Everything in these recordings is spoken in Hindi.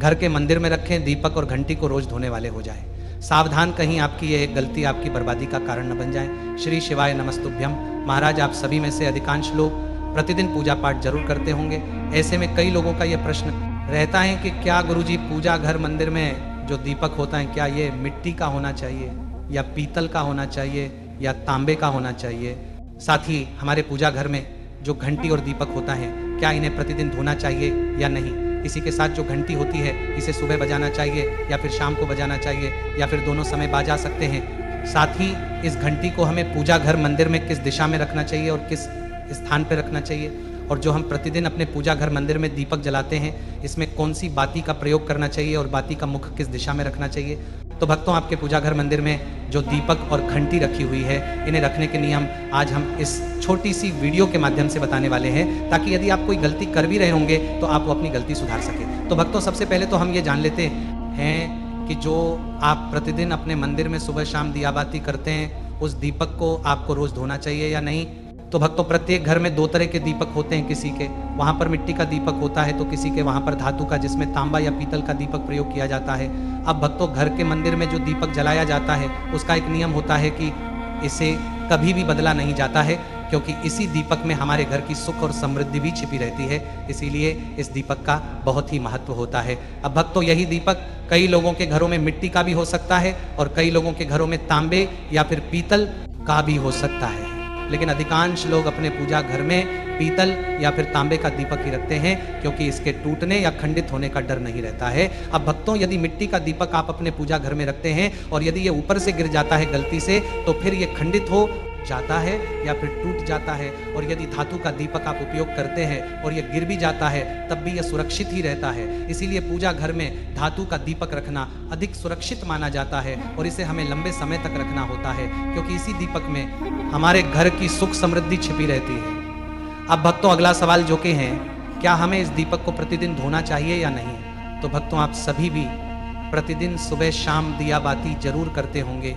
घर के मंदिर में रखें, दीपक और घंटी को रोज धोने वाले हो जाएं। सावधान, कहीं आपकी ये एक गलती आपकी बर्बादी का कारण न बन जाए। श्री शिवाय नमस्तुभ्यम। महाराज, आप सभी में से अधिकांश लोग प्रतिदिन पूजा पाठ जरूर करते होंगे। ऐसे में कई लोगों का यह प्रश्न रहता है कि क्या गुरुजी पूजा घर मंदिर में जो दीपक होता है, क्या ये मिट्टी का होना चाहिए या पीतल का होना चाहिए या तांबे का होना चाहिए? साथ ही हमारे पूजा घर में जो घंटी और दीपक होता है, क्या इन्हें प्रतिदिन धोना चाहिए या नहीं? इसी के साथ जो घंटी होती है, इसे सुबह बजाना चाहिए या फिर शाम को बजाना चाहिए या फिर दोनों समय बजा सकते हैं? साथ ही इस घंटी को हमें पूजा घर मंदिर में किस दिशा में रखना चाहिए और किस स्थान पर रखना चाहिए? और जो हम प्रतिदिन अपने पूजा घर मंदिर में दीपक जलाते हैं, इसमें कौन सी बाती का प्रयोग करना चाहिए और बाती का मुख किस दिशा में रखना चाहिए? तो भक्तों, आपके पूजा घर मंदिर में जो दीपक और घंटी रखी हुई है, इन्हें रखने के नियम आज हम इस छोटी सी वीडियो के माध्यम से बताने वाले हैं, ताकि यदि आप कोई गलती कर भी रहे होंगे तो आप वो अपनी गलती सुधार सके। तो भक्तों, सबसे पहले तो हम ये जान लेते हैं कि जो आप प्रतिदिन अपने मंदिर में सुबह शाम दिया बाती करते हैं, उस दीपक को आपको रोज धोना चाहिए या नहीं? तो भक्तों, प्रत्येक घर में दो तरह के दीपक होते हैं। किसी के वहाँ पर मिट्टी का दीपक होता है तो किसी के वहाँ पर धातु का, जिसमें तांबा या पीतल का दीपक प्रयोग किया जाता है। अब भक्तों, घर के मंदिर में जो दीपक जलाया जाता है, उसका एक नियम होता है कि इसे कभी भी बदला नहीं जाता है, क्योंकि इसी दीपक में हमारे घर की सुख और समृद्धि भी छिपी रहती है। इसीलिए इस दीपक का बहुत ही महत्व होता है। अब भक्तों, यही दीपक कई लोगों के घरों में मिट्टी का भी हो सकता है और कई लोगों के घरों में तांबे या फिर पीतल का भी हो सकता है, लेकिन अधिकांश लोग अपने पूजा घर में पीतल या फिर तांबे का दीपक ही रखते हैं, क्योंकि इसके टूटने या खंडित होने का डर नहीं रहता है। अब भक्तों, यदि मिट्टी का दीपक आप अपने पूजा घर में रखते हैं और यदि ये ऊपर से गिर जाता है गलती से, तो फिर ये खंडित हो जाता है या फिर टूट जाता है। और यदि धातु का दीपक आप उपयोग करते हैं और ये गिर भी जाता है, तब भी यह सुरक्षित ही रहता है। इसीलिए पूजा घर में धातु का दीपक रखना अधिक सुरक्षित माना जाता है और इसे हमें लंबे समय तक रखना होता है, क्योंकि इसी दीपक में हमारे घर की सुख समृद्धि छिपी रहती है। अब भक्तों, अगला सवाल जो कि है, क्या हमें इस दीपक को प्रतिदिन धोना चाहिए या नहीं? तो भक्तों, आप सभी भी प्रतिदिन सुबह शाम दिया बाती जरूर करते होंगे,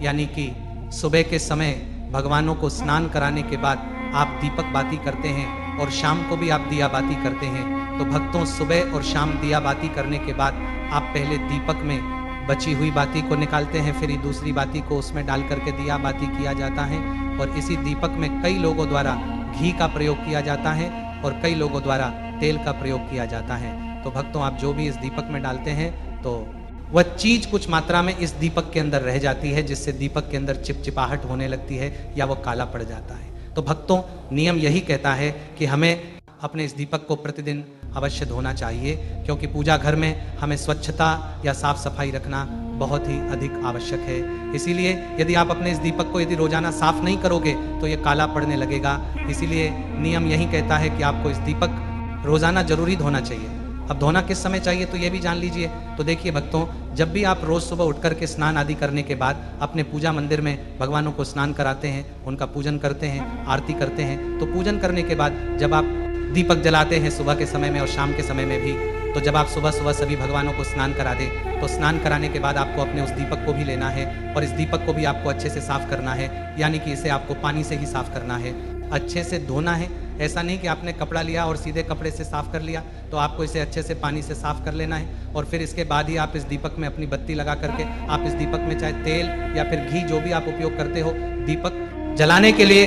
यानी कि सुबह के समय भगवानों को स्नान कराने के बाद आप दीपक बाती करते हैं और शाम को भी आप दिया बाती करते हैं। तो भक्तों, सुबह और शाम दिया बाती करने के बाद आप पहले दीपक में बची हुई बाती को निकालते हैं, फिर दूसरी बाती को उसमें डाल करके दिया बाती किया जाता है। और इसी दीपक में कई लोगों द्वारा घी का प्रयोग किया जाता है और कई लोगों द्वारा तेल का प्रयोग किया जाता है। तो भक्तों, आप जो भी इस दीपक में डालते हैं, तो वह चीज कुछ मात्रा में इस दीपक के अंदर रह जाती है, जिससे दीपक के अंदर चिपचिपाहट होने लगती है या वो काला पड़ जाता है। तो भक्तों, नियम यही कहता है कि हमें अपने इस दीपक को प्रतिदिन अवश्य धोना चाहिए, क्योंकि पूजा घर में हमें स्वच्छता या साफ सफाई रखना बहुत ही अधिक आवश्यक है। इसीलिए यदि आप अपने इस दीपक को यदि रोजाना साफ नहीं करोगे तो ये काला पड़ने लगेगा। इसीलिए नियम यही कहता है कि आपको इस दीपक रोजाना जरूर ही धोना चाहिए। अब धोना किस समय चाहिए तो ये भी जान लीजिए। तो देखिए भक्तों, जब भी आप रोज सुबह उठ करके स्नान आदि करने के बाद अपने पूजा मंदिर में भगवानों को स्नान कराते हैं, उनका पूजन करते हैं, आरती करते हैं, तो पूजन करने के बाद जब आप दीपक जलाते हैं सुबह के समय में और शाम के समय में भी, तो जब आप सुबह सुबह सभी भगवानों को स्नान करा दें, तो स्नान कराने के बाद आपको अपने उस दीपक को भी लेना है और इस दीपक को भी आपको अच्छे से साफ करना है, यानी कि इसे आपको पानी से ही साफ करना है, अच्छे से धोना है। ऐसा नहीं कि आपने कपड़ा लिया और सीधे कपड़े से साफ कर लिया, तो आपको इसे अच्छे से पानी से साफ कर लेना है और फिर इसके बाद ही आप इस दीपक में अपनी बत्ती लगा करके आप इस दीपक में चाहे तेल या फिर घी जो भी आप उपयोग करते हो दीपक जलाने के लिए,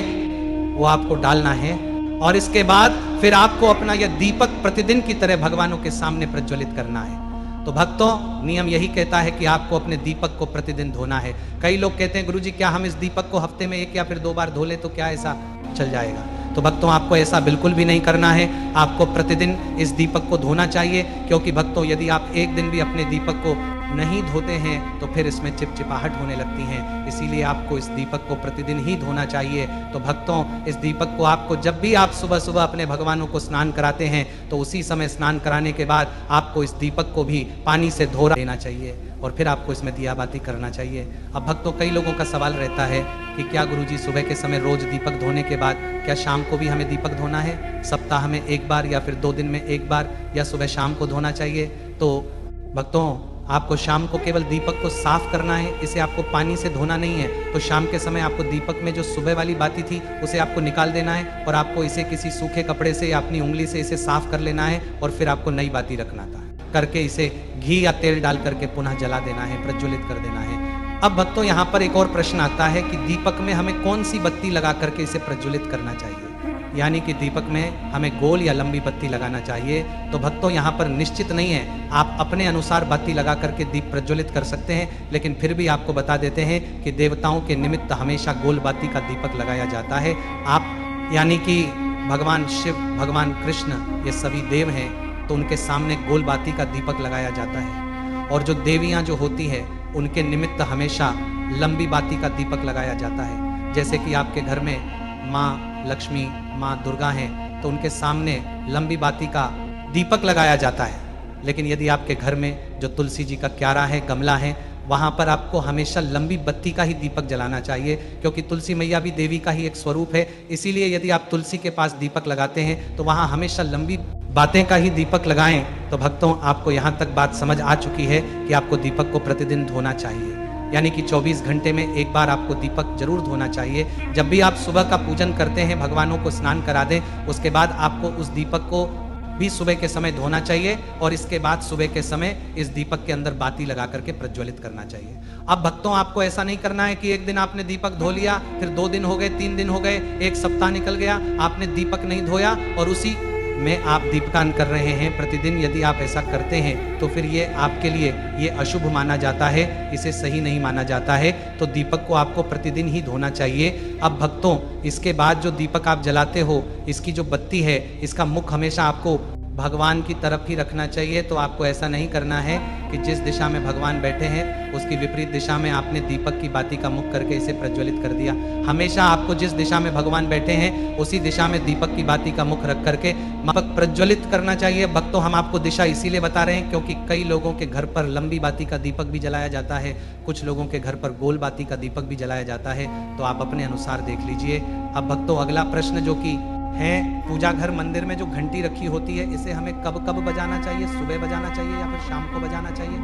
वो आपको डालना है। और इसके बाद फिर आपको अपना यह दीपक प्रतिदिन की तरह भगवानों के सामने प्रज्वलित करना है। तो भक्तों, नियम यही कहता है कि आपको अपने दीपक को प्रतिदिन धोना है। कई लोग कहते हैं, गुरुजी क्या हम इस दीपक को हफ्ते में 1 या फिर 2 बार धो ले तो क्या ऐसा चल जाएगा? तो भक्तों, आपको ऐसा बिल्कुल भी नहीं करना है। आपको प्रतिदिन इस दीपक को धोना चाहिए, क्योंकि भक्तों, यदि आप एक दिन भी अपने दीपक को नहीं धोते हैं तो फिर इसमें चिपचिपाहट होने लगती है। इसीलिए आपको इस दीपक को प्रतिदिन ही धोना चाहिए। तो भक्तों, इस दीपक को आपको जब भी आप सुबह सुबह अपने भगवानों को स्नान कराते हैं, तो उसी समय स्नान कराने के बाद आपको इस दीपक को भी पानी से धो देना चाहिए और फिर आपको इसमें दिया बाती करना चाहिए। अब भक्तों, कई लोगों का सवाल रहता है कि क्या गुरुजी सुबह के समय रोज दीपक धोने के बाद क्या शाम को भी हमें दीपक धोना है? सप्ताह में 1 बार या फिर 2 दिन में 1 बार या सुबह शाम को धोना चाहिए? तो भक्तों, आपको शाम को केवल दीपक को साफ करना है, इसे आपको पानी से धोना नहीं है। तो शाम के समय आपको दीपक में जो सुबह वाली बाती थी उसे आपको निकाल देना है और आपको इसे किसी सूखे कपड़े से या अपनी उंगली से इसे साफ कर लेना है और फिर आपको नई बाती रखना था। करके इसे घी या तेल डाल करके पुनः जला देना है, प्रज्वलित कर देना है। अब भक्तों यहाँ पर एक और प्रश्न आता है कि दीपक में हमें कौन सी बत्ती लगा करके इसे प्रज्वलित करना चाहिए, यानी कि दीपक में हमें गोल या लंबी बत्ती लगाना चाहिए। तो भक्तों यहाँ पर निश्चित नहीं है, आप अपने अनुसार बत्ती लगा करके दीप प्रज्वलित कर सकते हैं, लेकिन फिर भी आपको बता देते हैं कि देवताओं के निमित्त हमेशा गोल बत्ती का दीपक लगाया जाता है। आप यानी कि भगवान शिव, भगवान कृष्ण, ये सभी देव हैं, तो उनके सामने गोल बाती का दीपक लगाया जाता है। और जो देवियाँ जो होती है उनके निमित्त हमेशा लंबी बाती का दीपक लगाया जाता है। जैसे कि आपके घर में माँ लक्ष्मी, माँ दुर्गा हैं, तो उनके सामने लंबी बाती का दीपक लगाया जाता है। लेकिन यदि आपके घर में जो तुलसी जी का क्यारा है, गमला है, वहाँ पर आपको हमेशा लंबी बत्ती का ही दीपक जलाना चाहिए, क्योंकि तुलसी मैया भी देवी का ही एक स्वरूप है। इसीलिए यदि आप तुलसी के पास दीपक लगाते हैं तो वहाँ हमेशा लंबी बातें का ही दीपक लगाएं। तो भक्तों, आपको यहाँ तक बात समझ आ चुकी है कि आपको दीपक को प्रतिदिन धोना चाहिए, यानी कि 24 घंटे में एक बार आपको दीपक जरूर धोना चाहिए। जब भी आप सुबह का पूजन करते हैं, भगवानों को स्नान करा दें, उसके बाद आपको उस दीपक को भी सुबह के समय धोना चाहिए और इसके बाद सुबह के समय इस दीपक के अंदर बाती लगा करके प्रज्वलित करना चाहिए। अब भक्तों, आपको ऐसा नहीं करना है कि एक दिन आपने दीपक धो लिया, फिर 2 दिन हो गए, 3 दिन हो गए, 1 सप्ताह निकल गया, आपने दीपक नहीं धोया और उसी में आप दीपदान कर रहे हैं प्रतिदिन। यदि आप ऐसा करते हैं तो फिर ये आपके लिए ये अशुभ माना जाता है, इसे सही नहीं माना जाता है। तो दीपक को आपको प्रतिदिन ही धोना चाहिए। अब भक्तों, इसके बाद जो दीपक आप जलाते हो, इसकी जो बत्ती है, इसका मुख हमेशा आपको भगवान की तरफ ही रखना चाहिए। तो आपको ऐसा नहीं करना है कि जिस दिशा में भगवान बैठे हैं उसकी विपरीत दिशा में आपने दीपक की बाती का मुख करके इसे प्रज्वलित कर दिया। हमेशा आपको जिस दिशा में भगवान बैठे हैं उसी दिशा में दीपक की बाती का मुख रख करके दीपक प्रज्वलित करना चाहिए। भक्तों, हम आपको दिशा इसीलिए बता रहे हैं क्योंकि कई लोगों के घर पर लंबी बाती का दीपक भी जलाया जाता है, कुछ लोगों के घर पर गोल बाती का दीपक भी जलाया जाता है। तो आप अपने अनुसार देख लीजिए। अब भक्तों, अगला प्रश्न जो कि है, पूजा घर मंदिर में जो घंटी रखी होती है, इसे हमें कब कब बजाना चाहिए? सुबह बजाना चाहिए या फिर शाम को बजाना चाहिए?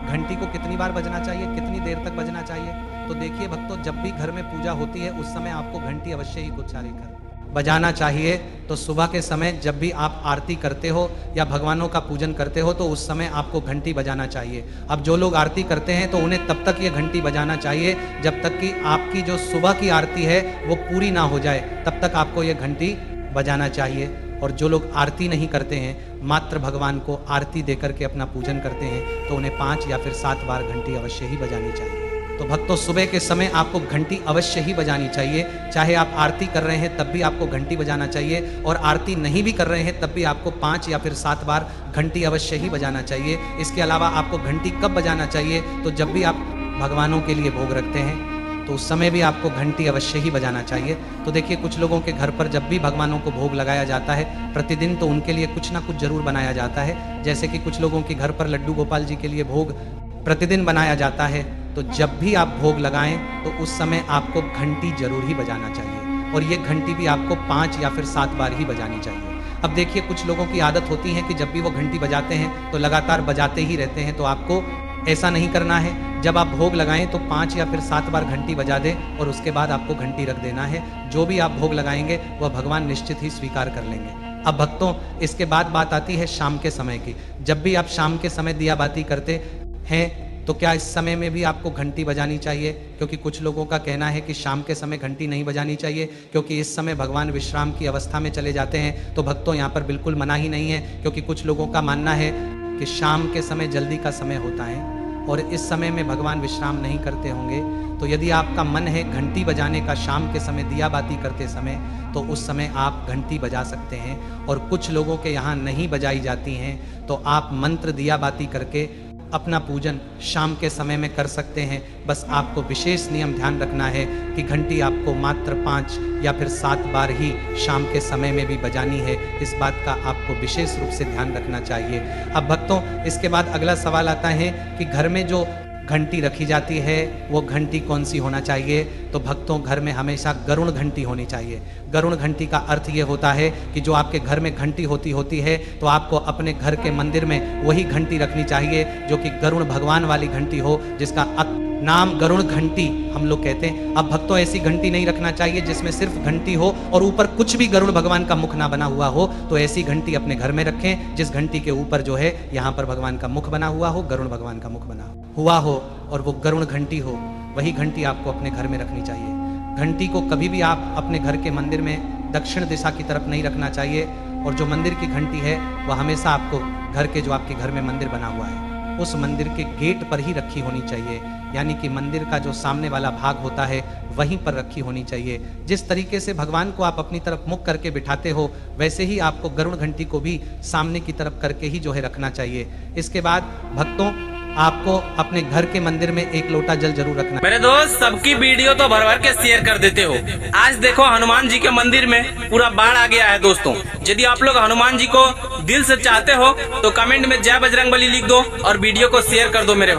घंटी को कितनी बार बजना चाहिए, कितनी देर तक बजना चाहिए? तो देखिए भक्तों, जब भी घर में पूजा होती है उस समय आपको घंटी अवश्य ही उच्चारित कर बजाना चाहिए। तो सुबह के समय जब भी आप आरती करते हो या भगवानों का पूजन करते हो तो उस समय आपको घंटी बजाना चाहिए। अब जो लोग आरती करते हैं तो उन्हें तब तक ये घंटी बजाना चाहिए जब तक कि आपकी जो सुबह की आरती है वो पूरी ना हो जाए, तब तक आपको ये घंटी बजाना चाहिए। और जो लोग आरती नहीं करते हैं, मात्र भगवान को आरती देकर के अपना पूजन करते हैं, तो उन्हें 5 या फिर 7 बार घंटी अवश्य ही बजानी चाहिए। तो भक्तों, सुबह के समय आपको घंटी अवश्य ही बजानी चाहिए। चाहे आप आरती कर रहे हैं तब भी आपको घंटी बजाना चाहिए, और आरती नहीं भी कर रहे हैं तब भी आपको 5 या फिर 7 बार घंटी अवश्य ही बजाना चाहिए। इसके अलावा आपको घंटी कब बजाना चाहिए? तो जब भी आप भगवानों के लिए भोग रखते हैं तो उस समय भी आपको घंटी अवश्य ही बजाना चाहिए। तो देखिए, कुछ लोगों के घर पर जब भी भगवानों को भोग लगाया जाता है प्रतिदिन, तो उनके लिए कुछ ना कुछ जरूर बनाया जाता है। जैसे कि कुछ लोगों के घर पर लड्डू गोपाल जी के लिए भोग प्रतिदिन बनाया जाता है। तो जब भी आप भोग लगाएं तो उस समय आपको घंटी जरूर ही बजाना चाहिए, और ये घंटी भी आपको 5 या फिर 7 बार ही बजानी चाहिए। अब देखिए, कुछ लोगों की आदत होती है कि जब भी वो घंटी बजाते हैं तो लगातार बजाते ही रहते हैं। तो आपको ऐसा नहीं करना है। जब आप भोग लगाएं तो 5 या फिर 7 बार घंटी बजा दें और उसके बाद आपको घंटी रख देना है। जो भी आप भोग लगाएंगे वह भगवान निश्चित ही स्वीकार कर लेंगे। अब भक्तों, इसके बाद बात आती है शाम के समय की। जब भी आप शाम के समय दिया बाती करते हैं तो क्या इस समय में भी आपको घंटी बजानी चाहिए? क्योंकि कुछ लोगों का कहना है कि शाम के समय घंटी नहीं बजानी चाहिए क्योंकि इस समय भगवान विश्राम की अवस्था में चले जाते हैं। तो भक्तों, यहाँ पर बिल्कुल मना ही नहीं है, क्योंकि कुछ लोगों का मानना है कि शाम के समय जल्दी का समय होता है और इस समय में भगवान विश्राम नहीं करते होंगे। तो यदि आपका मन है घंटी बजाने का शाम के समय दिया बाती करते समय, तो उस समय आप घंटी बजा सकते हैं। और कुछ लोगों के यहाँ नहीं बजाई जाती हैं तो आप मंत्र दिया बाती करके अपना पूजन शाम के समय में कर सकते हैं। बस आपको विशेष नियम ध्यान रखना है कि घंटी आपको मात्र 5 या फिर 7 बार ही शाम के समय में भी बजानी है। इस बात का आपको विशेष रूप से ध्यान रखना चाहिए। अब भक्तों, इसके बाद अगला सवाल आता है कि घर में जो घंटी रखी जाती है वो घंटी कौन सी होना चाहिए? तो भक्तों, घर में हमेशा गरुड़ घंटी होनी चाहिए। गरुड़ घंटी का अर्थ ये होता है कि जो आपके घर में घंटी होती है तो आपको अपने घर के मंदिर में वही घंटी रखनी चाहिए जो कि गरुड़ भगवान वाली घंटी हो, जिसका नाम गरुड़ घंटी हम लोग कहते हैं। अब भक्तों ऐसी घंटी नहीं रखना चाहिए जिसमें सिर्फ घंटी हो और ऊपर कुछ भी गरुड़ भगवान का मुख ना बना हुआ हो। तो ऐसी घंटी अपने घर में रखें जिस घंटी के ऊपर जो है यहाँ पर भगवान का मुख बना हुआ हो, गरुड़ भगवान का मुख बना हुआ हो और वो गरुड़ घंटी हो, वही घंटी आपको अपने घर में रखनी चाहिए। घंटी को कभी भी आप अपने घर के मंदिर में दक्षिण दिशा की तरफ नहीं रखना चाहिए और जो मंदिर की घंटी है वह हमेशा आपको घर के जो आपके घर में मंदिर बना हुआ है उस मंदिर के गेट पर ही रखी होनी चाहिए, यानी कि मंदिर का जो सामने वाला भाग होता है वहीं पर रखी होनी चाहिए। जिस तरीके से भगवान को आप अपनी तरफ मुख करके बिठाते हो वैसे ही आपको गरुड़ घंटी को भी सामने की तरफ करके ही जो है रखना चाहिए। इसके बाद भक्तों आपको अपने घर के मंदिर में एक लोटा जल जरूर रखना। मेरे दोस्त सबकी वीडियो तो भर भर के शेयर कर देते हो। आज देखो हनुमान जी के मंदिर में पूरा बाढ़ आ गया है। दोस्तों यदि आप लोग हनुमान जी को दिल से चाहते हो तो कमेंट में जय बजरंगबली लिख दो और वीडियो को शेयर कर दो मेरे भाई।